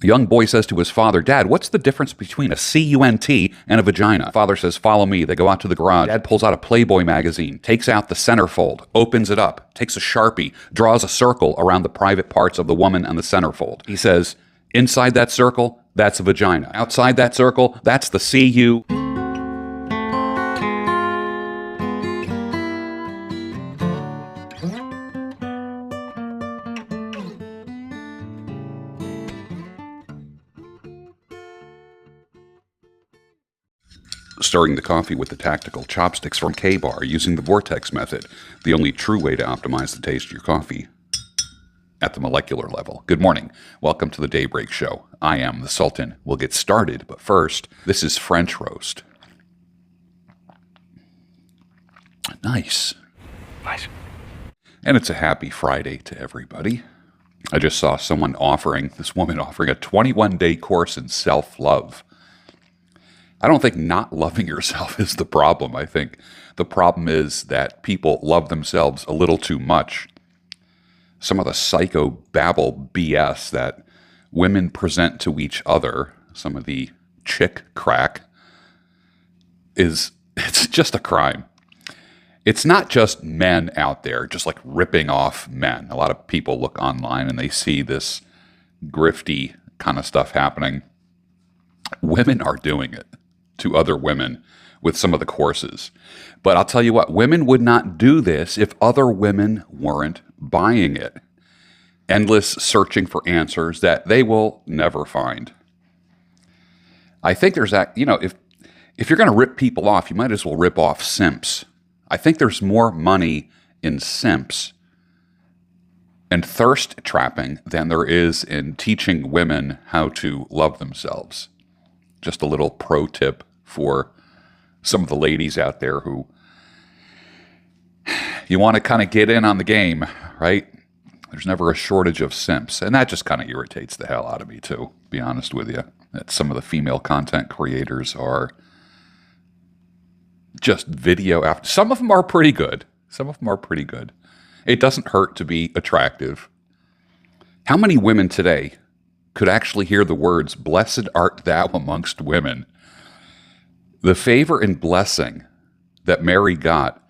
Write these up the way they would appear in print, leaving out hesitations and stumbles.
The young boy says to his father, "Dad, what's the difference between a C-U-N-T and a vagina?" Father says, "Follow me." They go out to the garage. Dad pulls out a Playboy magazine, takes out the centerfold, opens it up, takes a Sharpie, draws a circle around the private parts of the woman and the centerfold. He says, "Inside that circle, that's a vagina. Outside that circle, that's the C-U." Stirring the coffee with the tactical chopsticks from K-Bar using the Vortex method, the only true way to optimize the taste of your coffee at the molecular level. Good morning. Welcome to the Daybreak Show. I am the Sultan. We'll get started, but first, this is French roast. Nice. Nice. And it's a happy Friday to everybody. I just saw this woman offering a 21-day course in self-love. I don't think not loving yourself is the problem. I think the problem is that people love themselves a little too much. Some of the psycho-babble BS that women present to each other, some of the chick crack, it's just a crime. It's not just men out there just like ripping off men. A lot of people look online and they see this grifty kind of stuff happening. Women are doing it to other women with some of the courses. But I'll tell you what, women would not do this if other women weren't buying it. Endless searching for answers that they will never find. I think there's that, if you're going to rip people off, you might as well rip off simps. I think there's more money in simps and thirst trapping than there is in teaching women how to love themselves. Just a little pro tip for some of the ladies out there who you want to kind of get in on the game, right? There's never a shortage of simps. And that just kind of irritates the hell out of me too, to be honest with you. That some of the female content creators are just video after. Some of them are pretty good. It doesn't hurt to be attractive. How many women today could actually hear the words, "Blessed art thou amongst women"? The favor and blessing that Mary got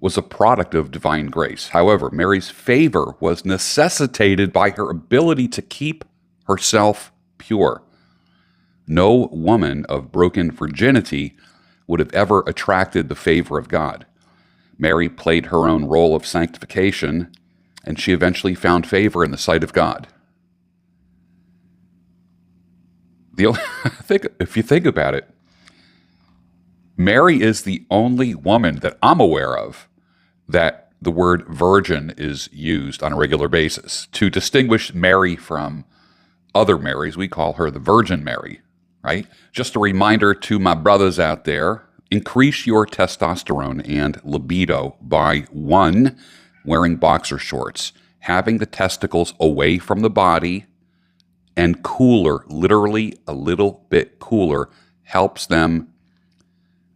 was a product of divine grace. However, Mary's favor was necessitated by her ability to keep herself pure. No woman of broken virginity would have ever attracted the favor of God. Mary played her own role of sanctification, and she eventually found favor in the sight of God. If you think about it, Mary is the only woman that I'm aware of that the word virgin is used on a regular basis. To distinguish Mary from other Marys, we call her the Virgin Mary, right? Just a reminder to my brothers out there, increase your testosterone and libido by 1, wearing boxer shorts, having the testicles away from the body, and cooler, literally a little bit cooler, helps them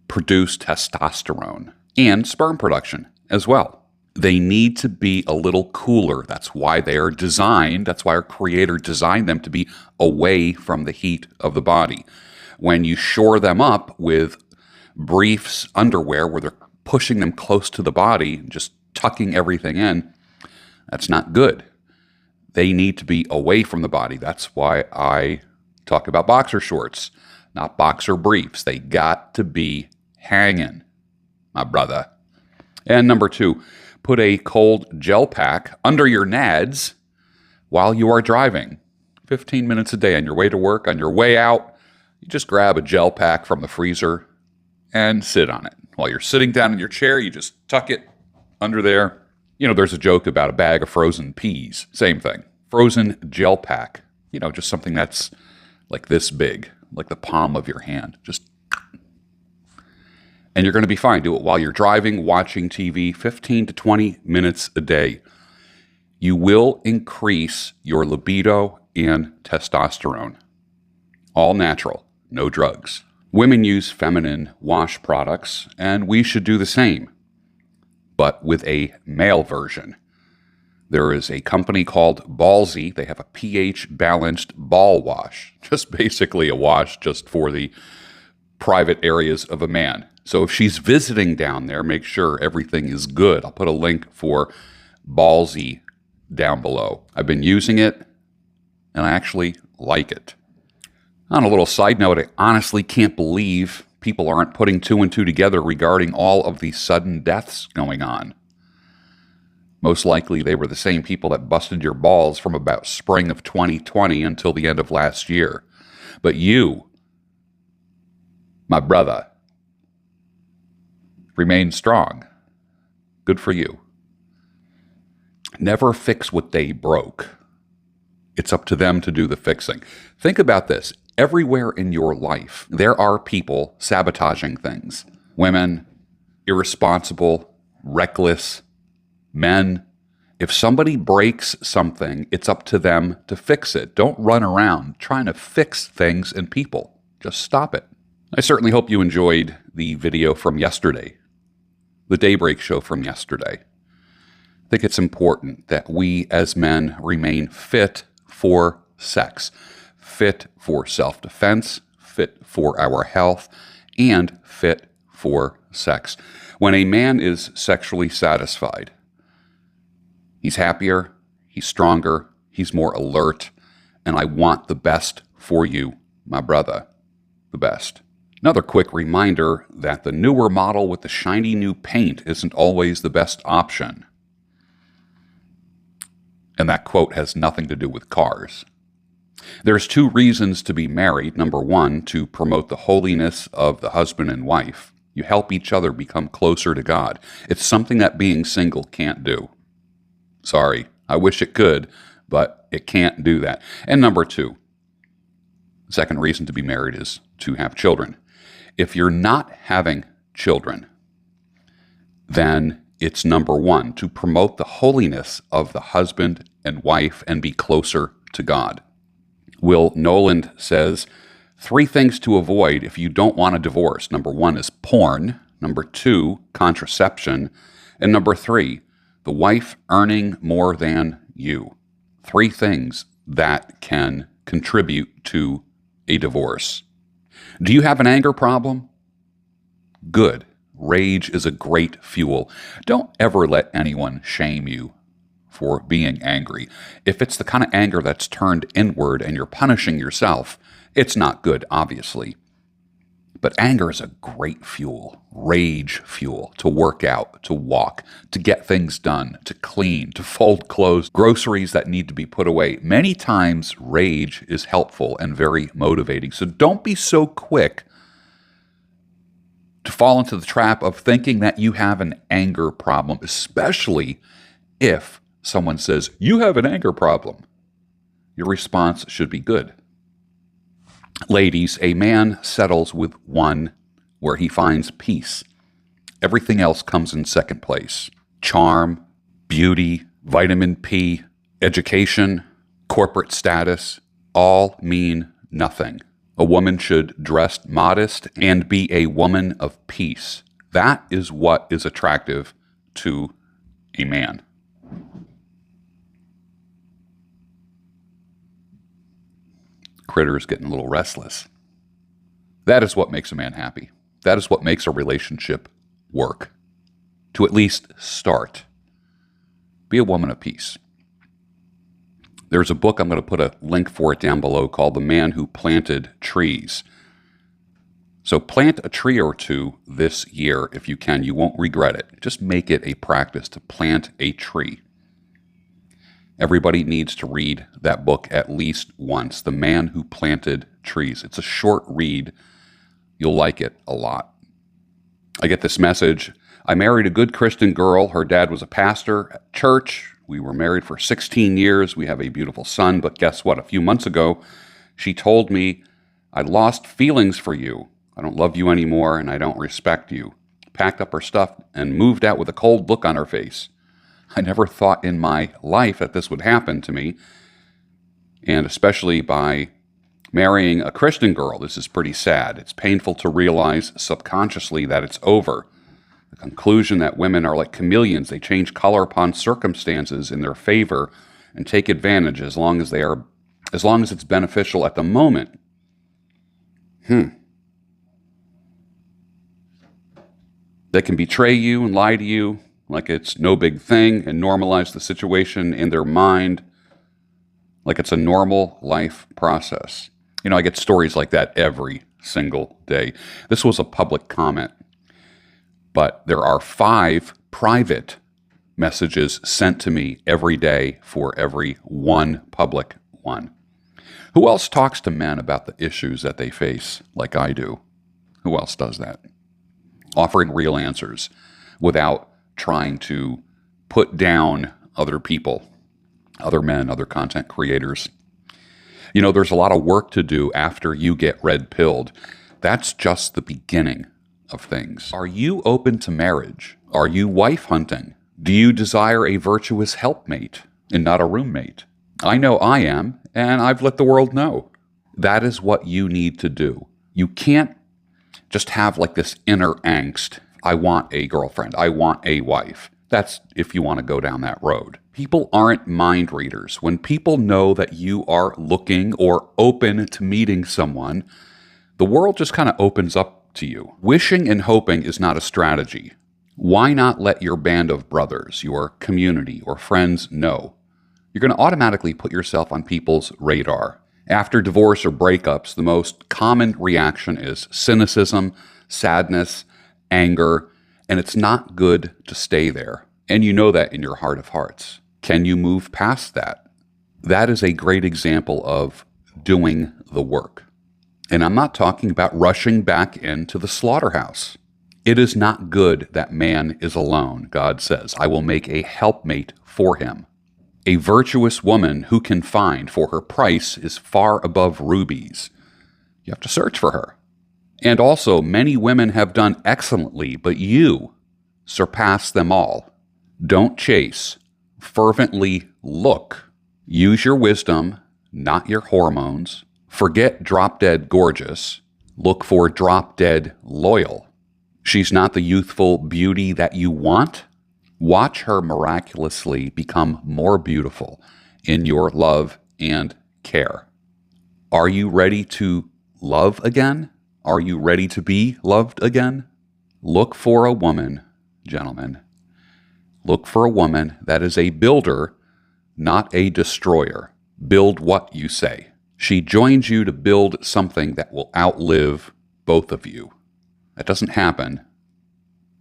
produce testosterone and sperm production as well. They need to be a little cooler. That's why they are designed. That's why our Creator designed them to be away from the heat of the body. When you shore them up with briefs, underwear, where they're pushing them close to the body, just tucking everything in, that's not good. They need to be away from the body. That's why I talk about boxer shorts, not boxer briefs. They got to be hanging, my brother. And number 2, put a cold gel pack under your nads while you are driving. 15 minutes a day on your way to work, on your way out, you just grab a gel pack from the freezer and sit on it. While you're sitting down in your chair, you just tuck it under there. There's a joke about a bag of frozen peas. Same thing. Frozen gel pack. Just something that's like this big, like the palm of your hand. And you're going to be fine. Do it while you're driving, watching TV, 15 to 20 minutes a day. You will increase your libido and testosterone. All natural, no drugs. Women use feminine wash products, and we should do the same, but with a male version. There is a company called Ballsy. They have a pH-balanced ball wash, just basically a wash just for the private areas of a man. So if she's visiting down there, make sure everything is good. I'll put a link for Ballsy down below. I've been using it, and I actually like it. On a little side note, I honestly can't believe people aren't putting two and two together regarding all of the sudden deaths going on. Most likely they were the same people that busted your balls from about spring of 2020 until the end of last year. But you, my brother, remain strong. Good for you. Never fix what they broke. It's up to them to do the fixing. Think about this. Everywhere in your life, there are people sabotaging things. Women, irresponsible, reckless, men. If somebody breaks something, it's up to them to fix it. Don't run around trying to fix things and people. Just stop it. I certainly hope you enjoyed the video from yesterday, the Daybreak show from yesterday. I think it's important that we as men remain fit for sex, fit for self-defense, fit for our health, and fit for sex. When a man is sexually satisfied, he's happier, he's stronger, he's more alert, and I want the best for you, my brother, the best. Another quick reminder that the newer model with the shiny new paint isn't always the best option. And that quote has nothing to do with cars. There's two reasons to be married. Number one, to promote the holiness of the husband and wife. You help each other become closer to God. It's something that being single can't do. Sorry, I wish it could, but it can't do that. And number two, the second reason to be married is to have children. If you're not having children, then it's number one, to promote the holiness of the husband and wife and be closer to God. Will Noland says, 3 things to avoid if you don't want a divorce. Number 1 is porn. Number 2, contraception. And number 3, the wife earning more than you. 3 things that can contribute to a divorce. Do you have an anger problem? Good. Rage is a great fuel. Don't ever let anyone shame you for being angry. If it's the kind of anger that's turned inward and you're punishing yourself, it's not good, obviously. But anger is a great fuel, rage fuel, to work out, to walk, to get things done, to clean, to fold clothes, groceries that need to be put away. Many times, rage is helpful and very motivating. So don't be so quick to fall into the trap of thinking that you have an anger problem, especially if someone says, you have an anger problem. Your response should be good. Ladies, a man settles with one where he finds peace. Everything else comes in second place. Charm, beauty, vitamin P, education, corporate status, all mean nothing. A woman should dress modest and be a woman of peace. That is what is attractive to a man. Critter's getting a little restless. That is what makes a man happy. That is what makes a relationship work. To at least start. Be a woman of peace. There's a book, I'm going to put a link for it down below, called The Man Who Planted Trees. So plant a tree or two this year if you can. You won't regret it. Just make it a practice to plant a tree. Everybody needs to read that book at least once, The Man Who Planted Trees. It's a short read. You'll like it a lot. I get this message. I married a good Christian girl. Her dad was a pastor at church. We were married for 16 years. We have a beautiful son. But guess what? A few months ago, she told me, I lost feelings for you. I don't love you anymore, and I don't respect you. Packed up her stuff and moved out with a cold look on her face. I never thought in my life that this would happen to me, and especially by marrying a Christian girl. This is pretty sad. It's painful to realize subconsciously that it's over. The conclusion that women are like chameleons. They change color upon circumstances in their favor and take advantage as long as it's beneficial at the moment. They can betray you and lie to you like it's no big thing and normalize the situation in their mind like it's a normal life process. I get stories like that every single day. This was a public comment, but there are 5 private messages sent to me every day for every one public one. Who else talks to men about the issues that they face like I do? Who else does that? Offering real answers without trying to put down other people, other men, other content creators. There's a lot of work to do after you get red-pilled. That's just the beginning of things. Are you open to marriage? Are you wife hunting? Do you desire a virtuous helpmate and not a roommate? I know I am, and I've let the world know. That is what you need to do. You can't just have like this inner angst. I want a girlfriend. I want a wife. That's if you want to go down that road. People aren't mind readers. When people know that you are looking or open to meeting someone, the world just kind of opens up to you. Wishing and hoping is not a strategy. Why not let your band of brothers, your community, or friends know? You're going to automatically put yourself on people's radar. After divorce or breakups, the most common reaction is cynicism, sadness, anger, and it's not good to stay there. And you know that in your heart of hearts. Can you move past that? That is a great example of doing the work. And I'm not talking about rushing back into the slaughterhouse. It is not good that man is alone, God says. I will make a helpmate for him. A virtuous woman who can find, for her price is far above rubies. You have to search for her. And also, many women have done excellently, but you surpass them all. Don't chase. Fervently look. Use your wisdom, not your hormones. Forget drop-dead gorgeous. Look for drop-dead loyal. She's not the youthful beauty that you want. Watch her miraculously become more beautiful in your love and care. Are you ready to love again? Are you ready to be loved again? Look for a woman, gentlemen. Look for a woman that is a builder, not a destroyer. Build what you say. She joins you to build something that will outlive both of you. That doesn't happen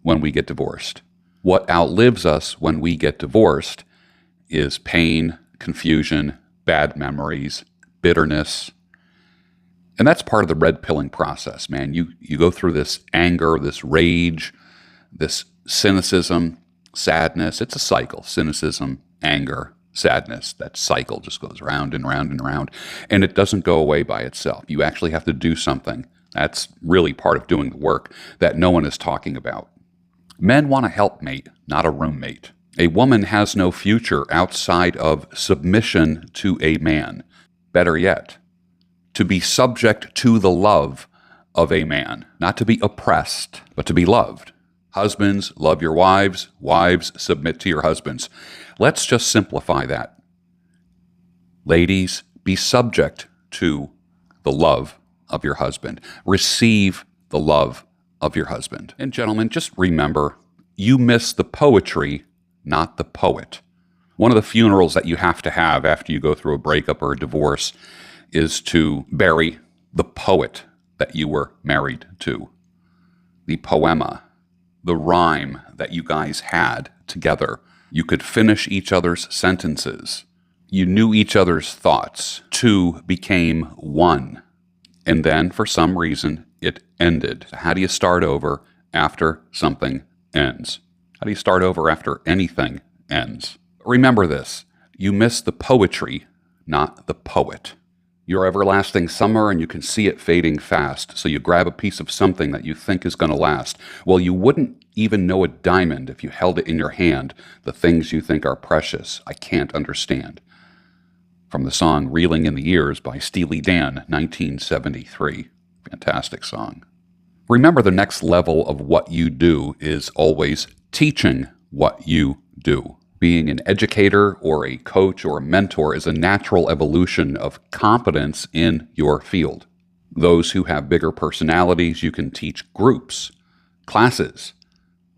when we get divorced. What outlives us when we get divorced is pain, confusion, bad memories, bitterness. And that's part of the red pilling process, man. You go through this anger, this rage, this cynicism, sadness. It's a cycle. Cynicism, anger, sadness. That cycle just goes round and round and round. And it doesn't go away by itself. You actually have to do something. That's really part of doing the work that no one is talking about. Men want a helpmate, not a roommate. A woman has no future outside of submission to a man. Better yet, to be subject to the love of a man, not to be oppressed, but to be loved. Husbands, love your wives. Wives, submit to your husbands. Let's just simplify that. Ladies, be subject to the love of your husband. Receive the love of your husband. And gentlemen, just remember, you miss the poetry, not the poet. One of the funerals that you have to have after you go through a breakup or a divorce is to bury the poet that you were married to. The poema, the rhyme that you guys had together. You could finish each other's sentences. You knew each other's thoughts. Two became one. And then, for some reason, it ended. How do you start over after something ends? How do you start over after anything ends? Remember this. You miss the poetry, not the poet. You're everlasting summer and you can see it fading fast, so you grab a piece of something that you think is going to last. Well, you wouldn't even know a diamond if you held it in your hand. The things you think are precious, I can't understand. From the song Reeling in the Years by Steely Dan, 1973. Fantastic song. Remember, the next level of what you do is always teaching what you do. Being an educator or a coach or a mentor is a natural evolution of competence in your field. Those who have bigger personalities, you can teach groups, classes,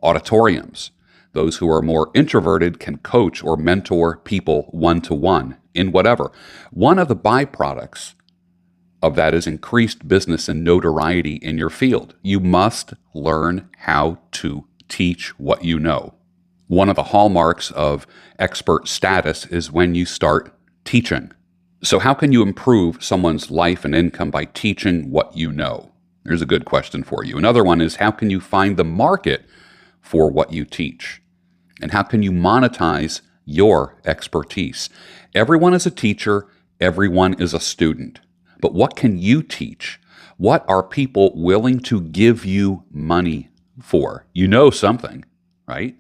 auditoriums. Those who are more introverted can coach or mentor people one-to-one in whatever. One of the byproducts of that is increased business and notoriety in your field. You must learn how to teach what you know. One of the hallmarks of expert status is when you start teaching. So how can you improve someone's life and income by teaching what you know? There's a good question for you. Another one is, how can you find the market for what you teach? And how can you monetize your expertise? Everyone is a teacher. Everyone is a student. But what can you teach? What are people willing to give you money for? You know something, right?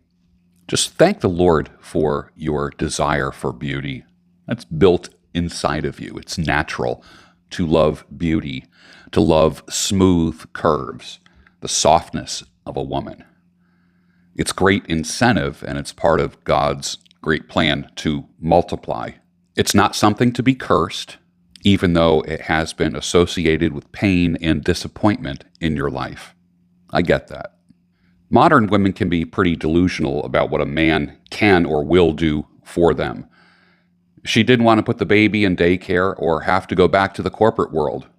Just thank the Lord for your desire for beauty. That's built inside of you. It's natural to love beauty, to love smooth curves, the softness of a woman. It's great incentive, and it's part of God's great plan to multiply. It's not something to be cursed, even though it has been associated with pain and disappointment in your life. I get that. Modern women can be pretty delusional about what a man can or will do for them. She didn't want to put the baby in daycare or have to go back to the corporate world.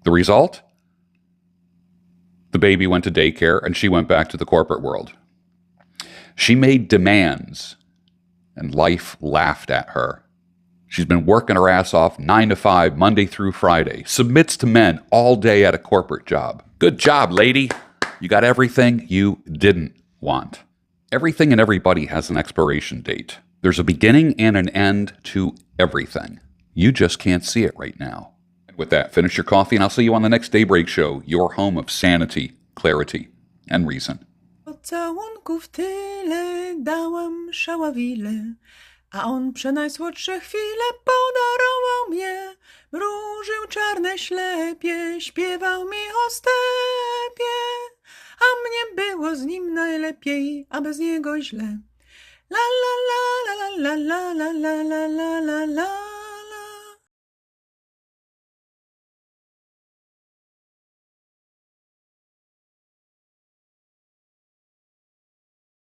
The result? The baby went to daycare and she went back to the corporate world. She made demands and life laughed at her. She's been working her ass off 9 to 5, Monday through Friday, submits to men all day at a corporate job. Good job, lady. You got everything you didn't want. Everything and everybody has an expiration date. There's a beginning and an end to everything. You just can't see it right now. And with that, finish your coffee and I'll see you on the next Daybreak Show, your home of sanity, clarity, and reason. Pocałunków tyle dałam szaławile, a on przenajsłodsze chwile podarował mnie. Mrużył czarne ślepie, śpiewał mi o stepie, a mnie było z nim najlepiej, a bez niego źle. La la la la la la la la la la la la.